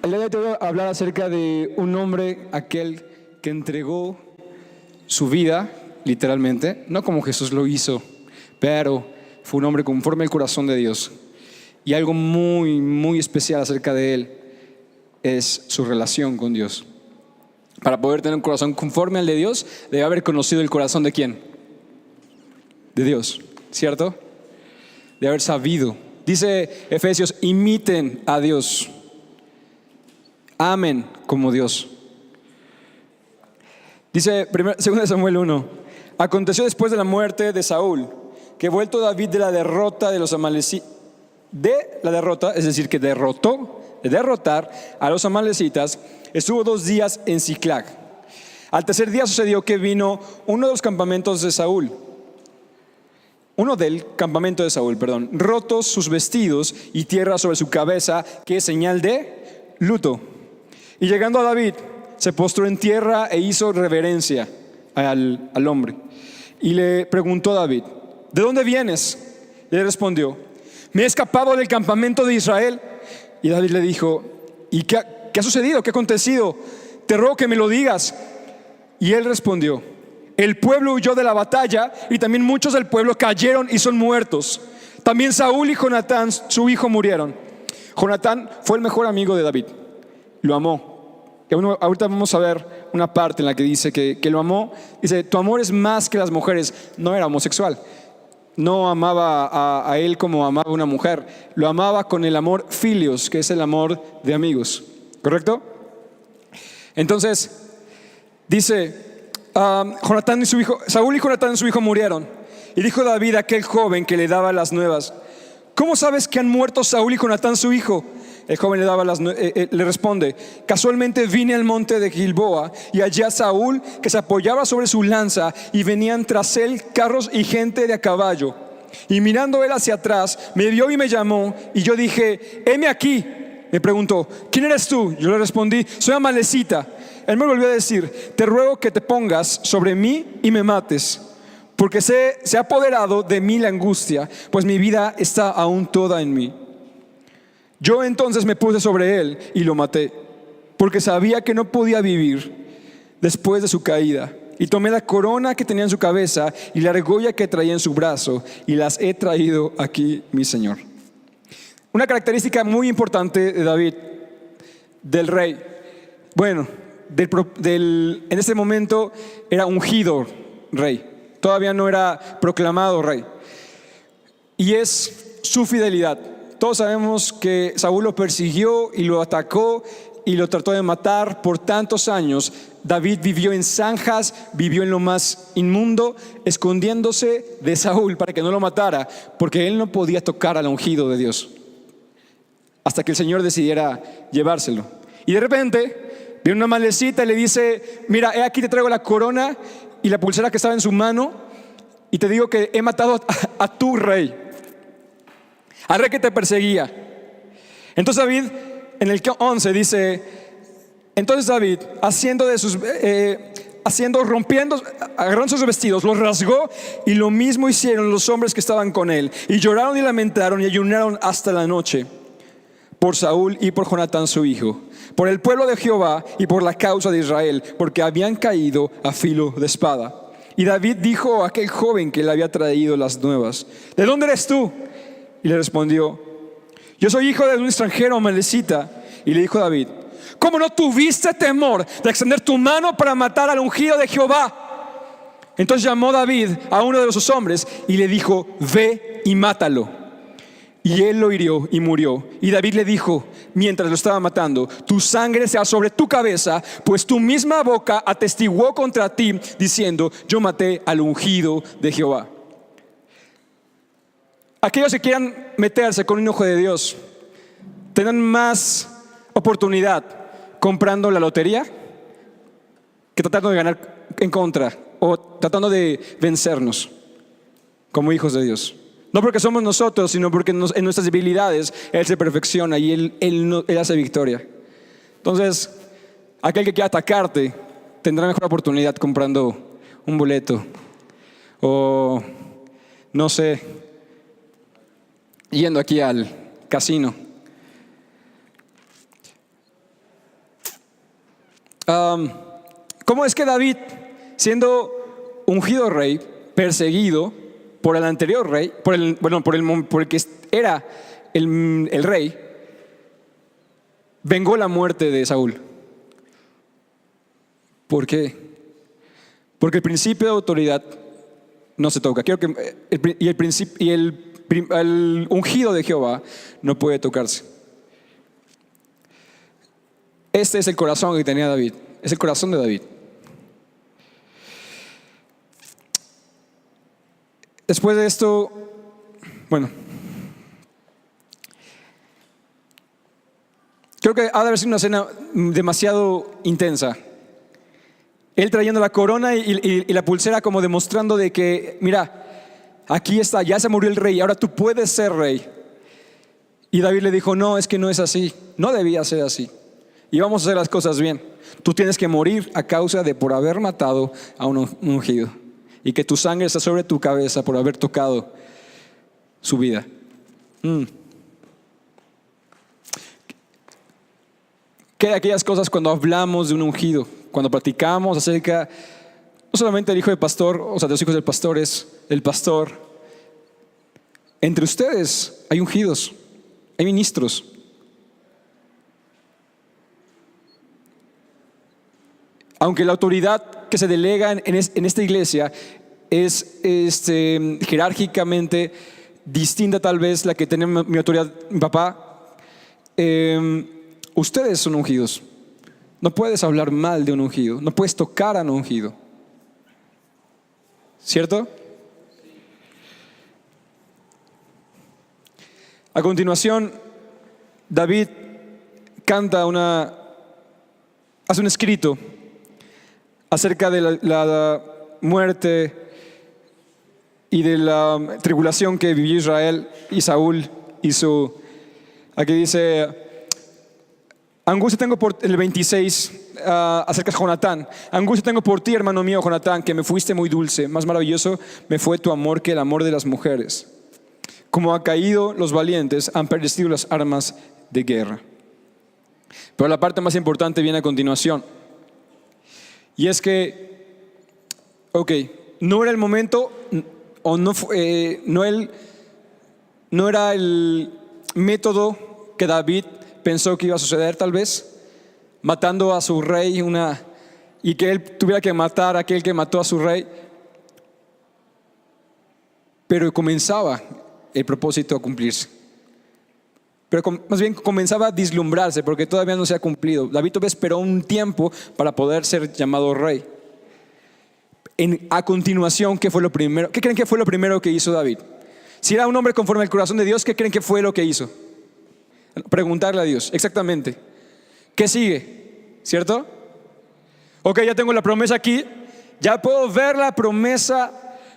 El día de hoy te voy a hablar acerca de un hombre, aquel que entregó su vida, literalmente, no como Jesús lo hizo, pero fue un hombre conforme al corazón de Dios. Y algo muy, muy especial acerca de él es su relación con Dios. Para poder tener un corazón conforme al de Dios, debe haber conocido el corazón de ¿quién? De Dios, ¿cierto? De haber sabido. Dice Efesios, imiten a Dios. Amen como Dios. Dice 2 Samuel 1. Aconteció después de la muerte de Saúl, que vuelto David de la derrota de los amalecitas, es decir, que de derrotar a los amalecitas, estuvo 2 días en Siclag. Al tercer día sucedió que vino uno del campamento de Saúl, rotos sus vestidos y tierra sobre su cabeza, que es señal de luto. Y llegando a David, se postró en tierra e hizo reverencia al hombre. Y le preguntó a David, ¿de dónde vienes? Y le respondió, me he escapado del campamento de Israel. Y David le dijo, ¿y qué ha sucedido? ¿Qué ha acontecido? Te ruego que me lo digas. Y él respondió, el pueblo huyó de la batalla y también muchos del pueblo cayeron y son muertos. También Saúl y Jonatán, su hijo, murieron. Jonatán fue el mejor amigo de David. Lo amó. Y ahorita vamos a ver una parte en la que dice que lo amó. Dice, tu amor es más que las mujeres. No era homosexual. No amaba a él como amaba a una mujer. Lo amaba con el amor filios, que es el amor de amigos. ¿Correcto? Entonces, dice, Saúl y Jonatán su hijo murieron. Y dijo David a aquel joven que le daba las nuevas, ¿cómo sabes que han muerto Saúl y Jonatán su hijo? El joven le responde, casualmente vine al monte de Gilboa y hallé a Saúl que se apoyaba sobre su lanza y venían tras él carros y gente de a caballo. Y mirando él hacia atrás, me vio y me llamó y yo dije, heme aquí. Me preguntó, ¿quién eres tú? Yo le respondí, soy amalecita. Él me volvió a decir, te ruego que te pongas sobre mí y me mates, porque se ha apoderado de mí la angustia, pues mi vida está aún toda en mí. Yo entonces me puse sobre él y lo maté, porque sabía que no podía vivir después de su caída. Y tomé la corona que tenía en su cabeza y la argolla que traía en su brazo, y las he traído aquí, mi Señor. Una característica muy importante de David, del rey. Bueno, en ese momento era ungido rey. Todavía no era proclamado rey. Y es su fidelidad. Todos sabemos que Saúl lo persiguió y lo atacó y lo trató de matar por tantos años. David vivió en zanjas, vivió en lo más inmundo, escondiéndose de Saúl para que no lo matara, porque él no podía tocar al ungido de Dios hasta que el Señor decidiera llevárselo. Y de repente viene una amalecita y le dice, mira, he aquí te traigo la corona y la pulsera que estaba en su mano, y te digo que he matado a tu rey, al rey que te perseguía. Entonces David, en el 11 dice, entonces David, agarrando sus vestidos, los rasgó, y lo mismo hicieron los hombres que estaban con él, y lloraron y lamentaron y ayunaron hasta la noche por Saúl y por Jonatán su hijo, por el pueblo de Jehová y por la causa de Israel, porque habían caído a filo de espada. Y David dijo a aquel joven que le había traído las nuevas, ¿de dónde eres tú? Y le respondió, yo soy hijo de un extranjero amalecita. Y le dijo David, ¿cómo no tuviste temor de extender tu mano para matar al ungido de Jehová? Entonces llamó David a uno de sus hombres y le dijo, ve y mátalo. Y él lo hirió y murió. Y David le dijo, mientras lo estaba matando, tu sangre sea sobre tu cabeza, pues tu misma boca atestiguó contra ti, diciendo, yo maté al ungido de Jehová. Aquellos que quieran meterse con un hijo de Dios tendrán más oportunidad comprando la lotería que tratando de ganar en contra o tratando de vencernos como hijos de Dios. No porque somos nosotros, sino porque en nuestras debilidades Él se perfecciona y Él hace victoria. Entonces, aquel que quiera atacarte tendrá mejor oportunidad comprando un boleto o, no sé, yendo aquí al casino. ¿Cómo es que David, siendo ungido rey, perseguido por el anterior rey, por el que era el rey, vengó la muerte de Saúl? ¿Por qué? Porque el principio de autoridad no se toca. El ungido de Jehová no puede tocarse. Este es el corazón que tenía David. Es el corazón de David. Después de esto, creo que ha de haber sido una escena demasiado intensa. Él trayendo la corona y la pulsera como demostrando de que, mira, aquí está, ya se murió el rey, ahora tú puedes ser rey. Y David le dijo, no, es que no es así, no debía ser así. Y vamos a hacer las cosas bien. Tú tienes que morir a causa de por haber matado a un ungido. Y que tu sangre está sobre tu cabeza por haber tocado su vida. ¿Qué de aquellas cosas cuando hablamos de un ungido? Cuando platicamos acerca, no solamente del hijo del pastor, o sea, de los hijos del pastor, es el pastor. Entre ustedes hay ungidos, hay ministros. Aunque la autoridad que se delega en esta iglesia es jerárquicamente distinta tal vez la que tiene mi autoridad, mi papá, ustedes son ungidos. No puedes hablar mal de un ungido, no puedes tocar a un ungido. ¿Cierto? A continuación, David hace un escrito acerca de la muerte y de la tribulación que vivió Israel y Saúl hizo. Aquí dice, angustia tengo por el 26, acerca de Jonatán. Angustia tengo por ti, hermano mío, Jonatán, que me fuiste muy dulce. Más maravilloso me fue tu amor que el amor de las mujeres. Como ha caído los valientes, han perecido las armas de guerra. Pero la parte más importante viene a continuación. Y es que, no era el momento, o no era el método que David pensó que iba a suceder tal vez, matando a su rey y que él tuviera que matar a aquel que mató a su rey. Pero comenzaba el propósito a cumplirse. Pero más bien comenzaba a vislumbrarse porque todavía no se ha cumplido. David todavía esperó un tiempo para poder ser llamado rey. A continuación, ¿qué fue lo primero? ¿Qué creen que fue lo primero que hizo David? Si era un hombre conforme al corazón de Dios, ¿qué creen que fue lo que hizo? Preguntarle a Dios, exactamente. ¿Qué sigue? ¿Cierto? Ya tengo la promesa aquí. Ya puedo ver la promesa,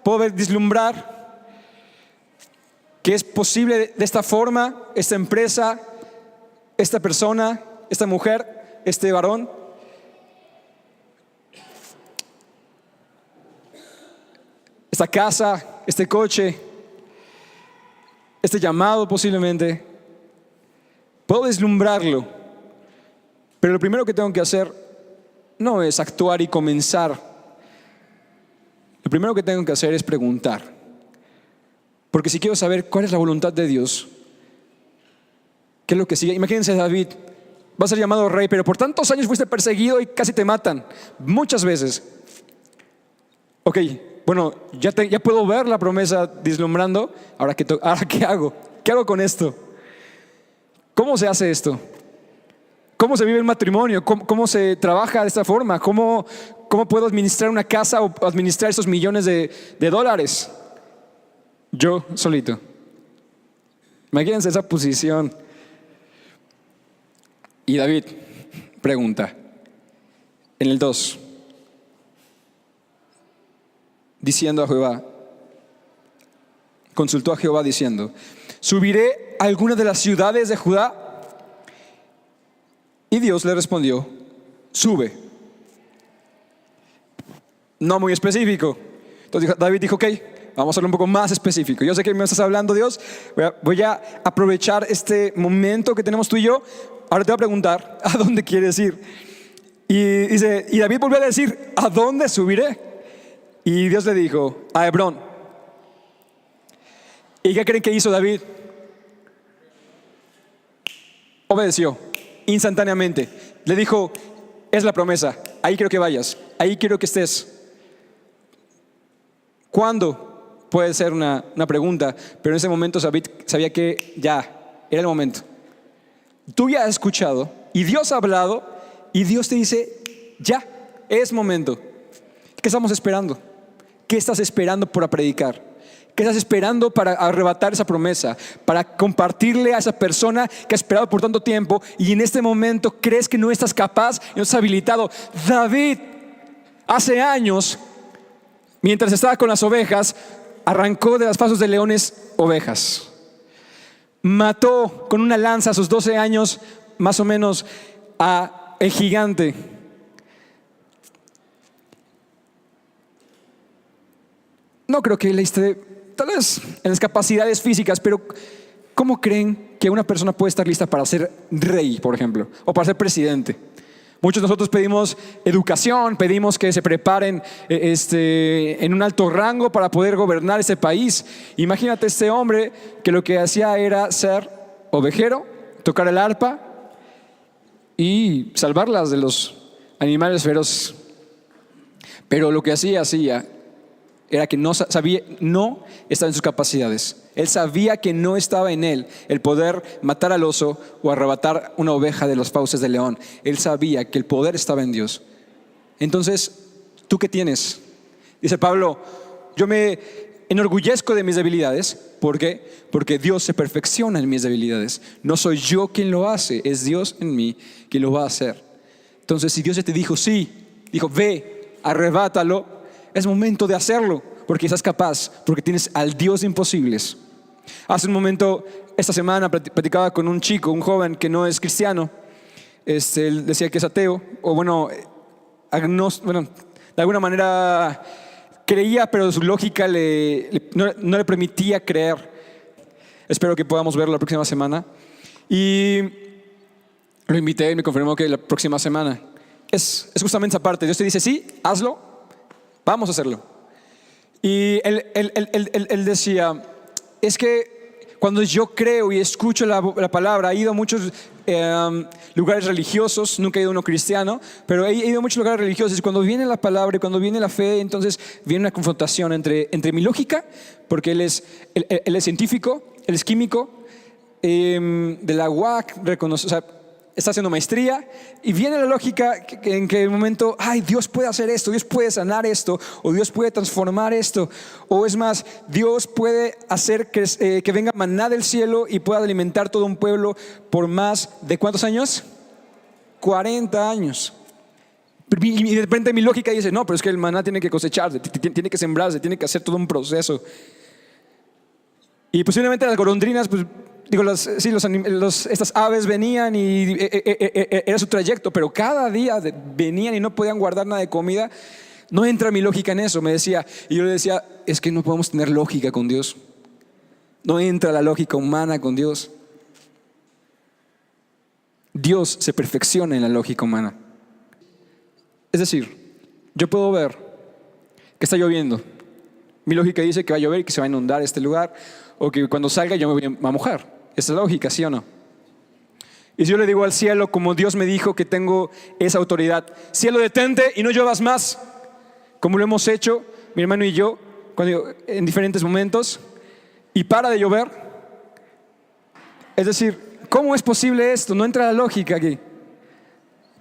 puedo vislumbrar que es posible de esta forma, esta empresa, esta persona, esta mujer, este varón. Esta casa, este coche, este llamado posiblemente. Puedo vislumbrarlo, pero lo primero que tengo que hacer no es actuar y comenzar. Lo primero que tengo que hacer es preguntar. Porque si quiero saber cuál es la voluntad de Dios, ¿qué es lo que sigue? Imagínense David, va a ser llamado rey, pero por tantos años fuiste perseguido y casi te matan, muchas veces. Ya puedo ver la promesa vislumbrando. ¿Ahora qué hago? ¿Qué hago con esto? ¿Cómo se hace esto? ¿Cómo se vive el matrimonio? ¿Cómo se trabaja de esta forma? ¿Cómo puedo administrar una casa o administrar esos millones de dólares? Yo solito. Imagínense esa posición. Y David pregunta en el 2, diciendo a Jehová, consultó a Jehová diciendo, ¿subiré a alguna de las ciudades de Judá? Y Dios le respondió, sube. No muy específico. Entonces David dijo, vamos a ser un poco más específico. Yo sé que me estás hablando, Dios. Voy a aprovechar este momento que tenemos tú y yo. Ahora te voy a preguntar, ¿a dónde quieres ir? Y dice, y David volvió a decir, ¿a dónde subiré? Y Dios le dijo, a Hebrón. ¿Y qué creen que hizo David? Obedeció instantáneamente. Le dijo, es la promesa, ahí quiero que vayas, ahí quiero que estés. ¿Cuándo? Puede ser una pregunta, pero en ese momento David sabía que ya era el momento. Tú ya has escuchado y Dios ha hablado y Dios te dice, ya, es momento. ¿Qué estamos esperando? ¿Qué estás esperando para predicar? ¿Qué estás esperando para arrebatar esa promesa? Para compartirle a esa persona que ha esperado por tanto tiempo y en este momento crees que no estás capaz y no estás habilitado. David, hace años, mientras estaba con las ovejas, arrancó de las fauces de leones ovejas. Mató con una lanza a sus 12 años, más o menos, a el gigante. No creo que él esté, tal vez en las capacidades físicas, pero ¿cómo creen que una persona puede estar lista para ser rey, por ejemplo, o para ser presidente? Muchos de nosotros pedimos educación, pedimos que se preparen en un alto rango para poder gobernar ese país. Imagínate este hombre que lo que hacía era ser ovejero, tocar el arpa y salvarlas de los animales feroces. Pero lo que hacía era que no sabía, no estaba en sus capacidades. Él sabía que no estaba en él el poder matar al oso o arrebatar una oveja de las fauces del león. Él sabía que el poder estaba en Dios. Entonces, ¿tú qué tienes? Dice Pablo, yo me enorgullezco de mis debilidades. ¿Por qué? Porque Dios se perfecciona en mis debilidades. No soy yo quien lo hace, es Dios en mí quien lo va a hacer. Entonces, si Dios ya te dijo, sí, dijo, ve, arrebátalo, es momento de hacerlo, porque estás capaz, porque tienes al Dios de imposibles. Hace un momento, esta semana, platicaba con un chico, un joven que no es cristiano. Él decía que es ateo, o bueno, de alguna manera creía, pero su lógica no le permitía creer. Espero que podamos verlo la próxima semana. Y lo invité y me confirmó que la próxima semana es justamente esa parte. Dios te dice, sí, hazlo, vamos a hacerlo. Y él decía, es que cuando yo creo y escucho la palabra, he ido a muchos lugares religiosos, nunca he ido a uno cristiano, pero he ido a muchos lugares religiosos y cuando viene la palabra y cuando viene la fe, entonces viene una confrontación entre mi lógica, porque él es científico, él es químico, de la UAC, reconoce, o sea, está haciendo maestría y viene la lógica en que el momento, ay, Dios puede hacer esto, Dios puede sanar esto, o Dios puede transformar esto, o es más, Dios puede hacer que venga maná del cielo y pueda alimentar todo un pueblo por más de ¿cuántos años? 40 años. Y de repente mi lógica dice, no, pero es que el maná tiene que cosecharse, tiene que sembrarse, tiene que hacer todo un proceso. Y posiblemente las golondrinas, pues digo, estas aves venían y era su trayecto, pero cada día venían y no podían guardar nada de comida. No entra mi lógica en eso, me decía. Y yo le decía, es que no podemos tener lógica con Dios. No entra la lógica humana con Dios. Dios se perfecciona en la lógica humana. Es decir, yo puedo ver que está lloviendo. Mi lógica dice que va a llover y que se va a inundar este lugar, o que cuando salga yo me voy a mojar. Esa es la lógica, ¿sí o no? Y si yo le digo al cielo, como Dios me dijo que tengo esa autoridad, cielo, detente y no lluevas más, como lo hemos hecho mi hermano y yo en diferentes momentos, y para de llover. Es decir, ¿cómo es posible esto? No entra la lógica aquí.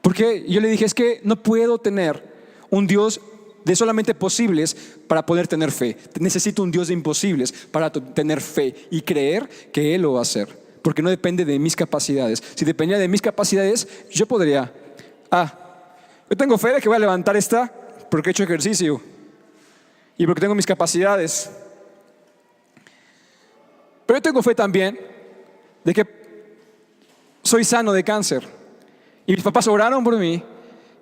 Porque yo le dije, es que no puedo tener un Dios de solamente posibles para poder tener fe. Necesito un Dios de imposibles para tener fe y creer que Él lo va a hacer, porque no depende de mis capacidades. Si dependiera de mis capacidades, yo podría, yo tengo fe de que voy a levantar esta porque he hecho ejercicio y porque tengo mis capacidades. Pero yo tengo fe también de que soy sano de cáncer y mis papás oraron por mí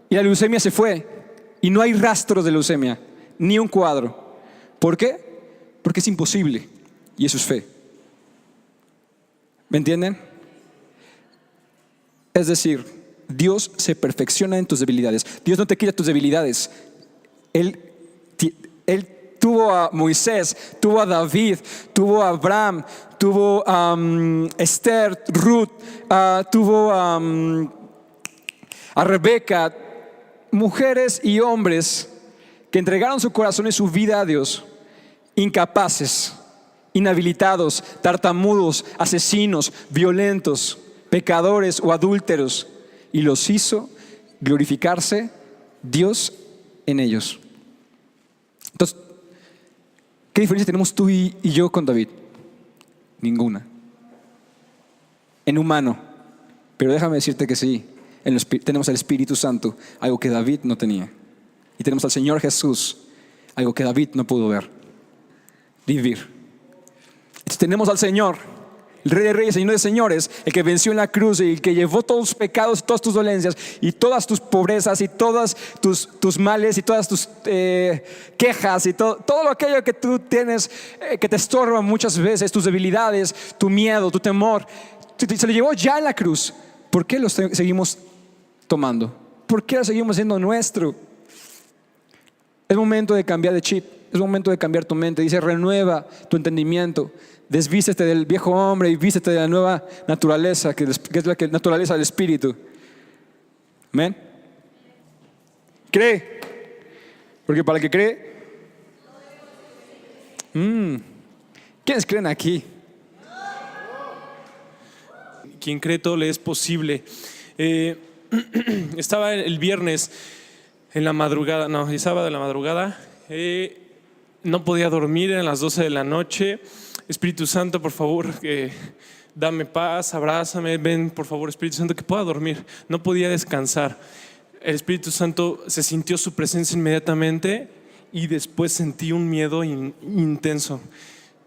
y la leucemia se fue. Y no hay rastros de leucemia, ni un cuadro. ¿Por qué? Porque es imposible. Y eso es fe. ¿Me entienden? Es decir, Dios se perfecciona en tus debilidades. Dios no te quita tus debilidades. Él tuvo a Moisés, tuvo a David, tuvo a Abraham, tuvo a Esther, Ruth, tuvo a Rebeca, mujeres y hombres que entregaron su corazón y su vida a Dios, incapaces, inhabilitados, tartamudos, asesinos, violentos, pecadores o adúlteros, y los hizo glorificarse Dios en ellos. Entonces, ¿qué diferencia tenemos tú y yo con David? Ninguna. En humano. Pero déjame decirte que sí, tenemos al Espíritu Santo, algo que David no tenía. Y tenemos al Señor Jesús, algo que David no pudo ver, vivir. Entonces tenemos al Señor, el Rey de Reyes, Señor de Señores, el que venció en la cruz y el que llevó todos tus pecados, todas tus dolencias y todas tus pobrezas y todas tus males y todas tus quejas y todo aquello que tú tienes que te estorba muchas veces, tus debilidades, tu miedo, tu temor, se lo llevó ya en la cruz. ¿Por qué lo seguimos tomando? ¿Por qué lo seguimos haciendo nuestro? Es momento de cambiar de chip, es momento de cambiar tu mente. Dice, renueva tu entendimiento, desvístete del viejo hombre y vístete de la nueva naturaleza, que es la naturaleza del Espíritu. Amén. Cree, porque para el que cree, ¿quiénes creen aquí? Quien cree todo le es posible. Estaba el viernes en la madrugada, el sábado en la madrugada, no podía dormir, eran las 12 de la noche. Espíritu Santo, por favor, dame paz, abrázame, ven por favor Espíritu Santo, que pueda dormir. No podía descansar. El Espíritu Santo se sintió su presencia inmediatamente y después sentí un miedo intenso.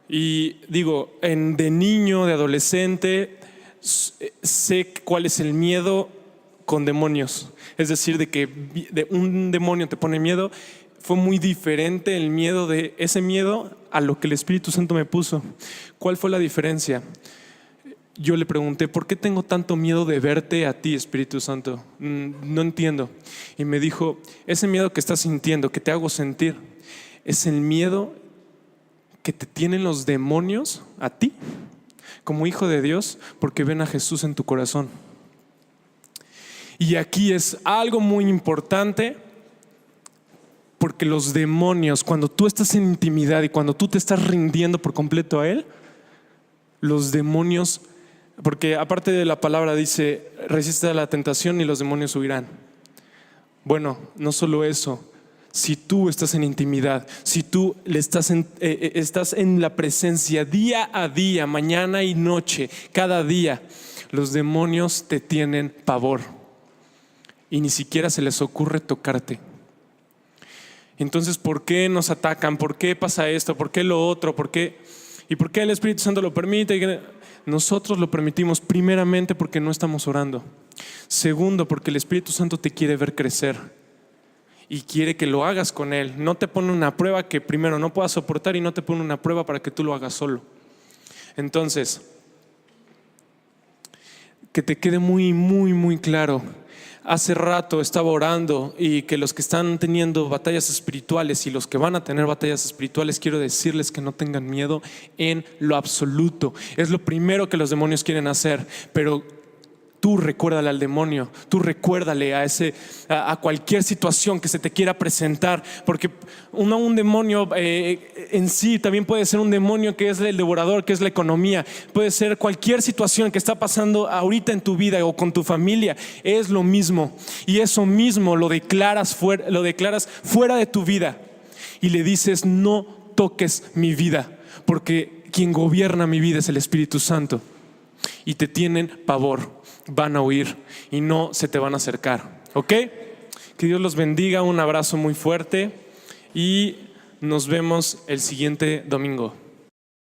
Y digo, de niño, de adolescente, sé cuál es el miedo con demonios. Es decir, de que un demonio te pone miedo. Fue muy diferente el miedo de ese miedo a lo que el Espíritu Santo me puso. ¿Cuál fue la diferencia? Yo le pregunté, ¿por qué tengo tanto miedo de verte a ti, Espíritu Santo? No entiendo. Y me dijo, ese miedo que estás sintiendo, que te hago sentir, es el miedo que te tienen los demonios a ti, como hijo de Dios, porque ven a Jesús en tu corazón. Y aquí es algo muy importante, porque los demonios, cuando tú estás en intimidad y cuando tú te estás rindiendo por completo a Él, los demonios, porque aparte de la palabra dice, resiste a la tentación y los demonios huirán. Bueno, no solo eso, si tú estás en intimidad, si tú estás en la presencia día a día, mañana y noche, cada día, los demonios te tienen pavor y ni siquiera se les ocurre tocarte. Entonces, ¿por qué nos atacan? ¿Por qué pasa esto? ¿Por qué lo otro? ¿Por qué? ¿Y por qué el Espíritu Santo lo permite? Nosotros lo permitimos primeramente porque no estamos orando. Segundo, porque el Espíritu Santo te quiere ver crecer y quiere que lo hagas con Él. No te pone una prueba que primero no puedas soportar y no te pone una prueba para que tú lo hagas solo. Entonces, que te quede muy, muy, muy claro. Hace rato estaba orando y que los que están teniendo batallas espirituales y los que van a tener batallas espirituales, quiero decirles que no tengan miedo en lo absoluto. Es lo primero que los demonios quieren hacer, pero tú recuérdale al demonio, tú recuérdale a cualquier situación que se te quiera presentar, porque un demonio en sí también puede ser un demonio que es el devorador, que es la economía, puede ser cualquier situación que está pasando ahorita en tu vida o con tu familia, es lo mismo, y eso mismo lo declaras fuera de tu vida y le dices, no toques mi vida, porque quien gobierna mi vida es el Espíritu Santo, y te tienen pavor. Van a huir y no se te van a acercar. ¿Ok? Que Dios los bendiga, un abrazo muy fuerte y nos vemos el siguiente domingo.